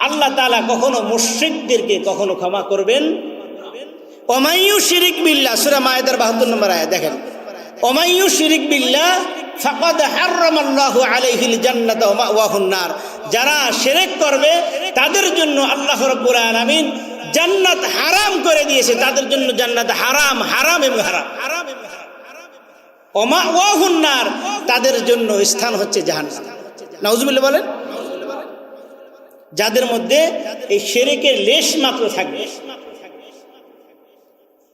আল্লাহ তাআলা কখনো মুশরিকদেরকে কখনো ক্ষমা করবেন। ওয়া মান ইউশরিক বিল্লাহ, সূরা মায়েদার 72 নম্বর আয়াত দেখেন, ওয়া মান ইউশরিক বিল্লাহ ফাকাদ হারামাল্লাহু আলাইহিল জান্নাতা ওয়া মাওয়াহুন নার। যারা শিরক করবে তাদের জন্য আল্লাহ রাব্বুল আলামিন জান্নাত হারাম করে দিয়েছে, তাদের জন্য জান্নাত হারাম, হারাম এবং হারাম। ওয়া মাওয়াহুন নার, তাদের জন্য স্থান হচ্ছে জাহান্নাম। নাউজুবিল্লাহ বলেন। যাদের মধ্যে এই শিরকের লেশ মাত্র থাকবে।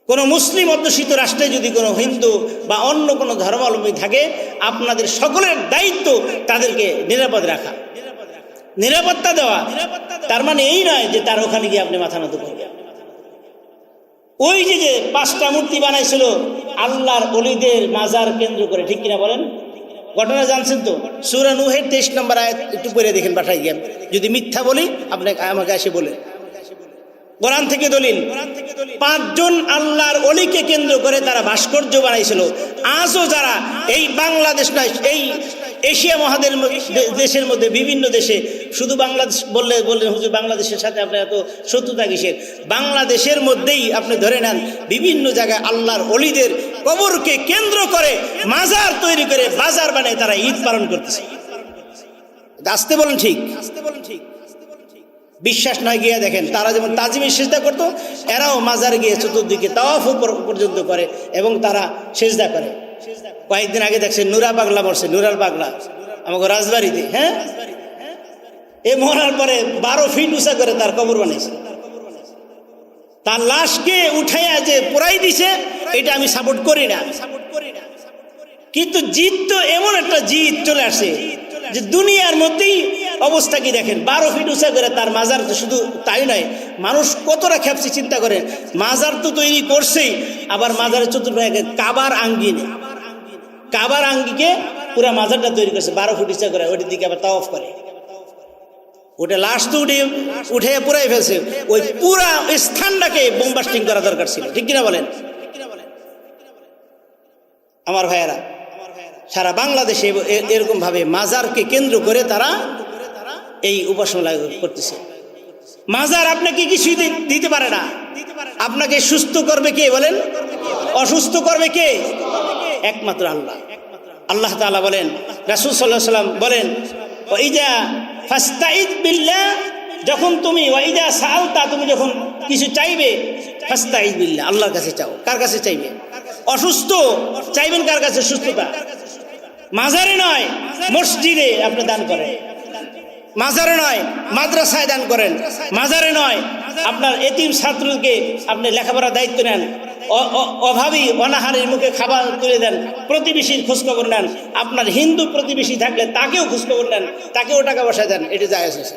কোন মুসলিম অধ্যুষিত রাষ্ট্রে যদি কোনো হিন্দু বা অন্য কোনো ধর্মাবলম্বী থাকে, আপনাদের সকলের দায়িত্ব তাদেরকে নিরাপদ রাখা, নিরাপত্তা দেওয়া। তার মানে এই নয় যে তার ওখানে গিয়ে আপনি মাথা নত করবেন। ওই যে 5টা মূর্তি বানাইছিল আল্লাহর ওলিদের মাজার কেন্দ্র করে, ঠিক কিনা বলেন? ঘটনা জানছেন তো? সূরা নূহের 23 নম্বর আয়াত একটু পড়ে দেখেন বাসায় গিয়ে। যদি মিথ্যা বলি আপনি আমাকে এসে বলেন। কোরআন থেকে দলিল, 5 জন আল্লাহর ওলিকে কেন্দ্র করে তারা ভাস্কর্য বানাইছিল। আজও যারা এই বাংলাদেশ নয়, এই এশিয়া মহাদেশের মধ্যে বিভিন্ন দেশে, শুধু বাংলাদেশ বললে হুজুর বাংলাদেশের সাথে আপনার এত শত্রুতা কিসের? বাংলাদেশের মধ্যেই আপনি ধরে নেন বিভিন্ন জায়গায় আল্লাহর ওলিদের কবরকে কেন্দ্র করে মাজার তৈরি করে বাজার বানায় তারা ঈদ পালন করতেছে। আসতে বলেন ঠিক? বিশ্বাস নয় গিয়ে দেখেন, তারা যেমন তাজিমের সেজদা করতো, এরাও মাজারে গিয়ে চতুর্দিকে তাওয়াফ পর্যন্ত করে এবং তারা সেজদা করে। কয়েকদিন আগে দেখছেন নুরা পাগলা মরছে, নুরাল পাগলা আমাকে রাজবাড়িতে। হ্যাঁ, এ মরার পরে 12 ফিট উঁচা করে তার কবর বানাইছে। তার লাশকে উঠাইয়া যে পোড়াই দিছে, এটা আমি সাপোর্ট করি না। কিন্তু জিদ তো এমন একটা জিদ চলে আসে যে দুনিয়ার মধ্যেই অবস্থা কি দেখেন, 12 ফিট উঁচা করে তার মাজার। শুধু তাই নয়, মানুষ কতটা খেপছে চিন্তা করেন। মাজার তো তৈরি করছেই, আবার মাজারের চতুর্পাশে কাবার আঙ্গিন, কাবার আঙ্গিকে পুরা মাজারটা তৈরি করছে 12 ফুট উঁচা করে। ওইটার দিকে আবার তাওয়াফ করে। ওটা লাশ তো উঠে পুরাই ফেলছে। ওই পুরা স্থানটাকে বোমবাস্টিং করা দরকার ছিল, ঠিক কিনা বলেন? আমার ভাইয়েরা, সারা বাংলাদেশে এরকম ভাবে মাজারকে কেন্দ্র করে তারা এই উপাসনা করতেছে। মাজার আপনাকে কিছুই দিতে পারে না। আপনাকে সুস্থ করবে কে বলেন? অসুস্থ করবে কে? একমাত্র আল্লাহ। আল্লাহ তাআলা বলেন, রাসূল সাল্লাল্লাহু আলাইহি ওয়াসাল্লাম বলেন, ওয়াইদা ফাস্তাইদ বিল্লাহ, যখন তুমি ওয়াইদা সাআলতা, তুমি যখন কিছু চাইবে, ফাস্তাইদ বিল্লাহ, আল্লাহর কাছে চাও। কার কাছে চাইবে? অসুস্থ চাইবেন কার কাছে? সুস্থতা। মাজারে নয়, মসজিদে আপনি দান করেন। মাজারে নয়, মাদ্রাসায় দান করেন। মাজারে নয়, আপনার এতিম ছাত্রকে আপনি লেখাপড়ার দায়িত্ব নেন। অভাবী অনাহারের মুখে খাবার তুলে দেন। প্রতিবেশীর খোঁজখবর নেন। আপনার হিন্দু প্রতিবেশী থাকলে তাকেও খোঁজখবর নেন, তাকেও টাকা পয়সা দেন। এটা জায়েজ আছে।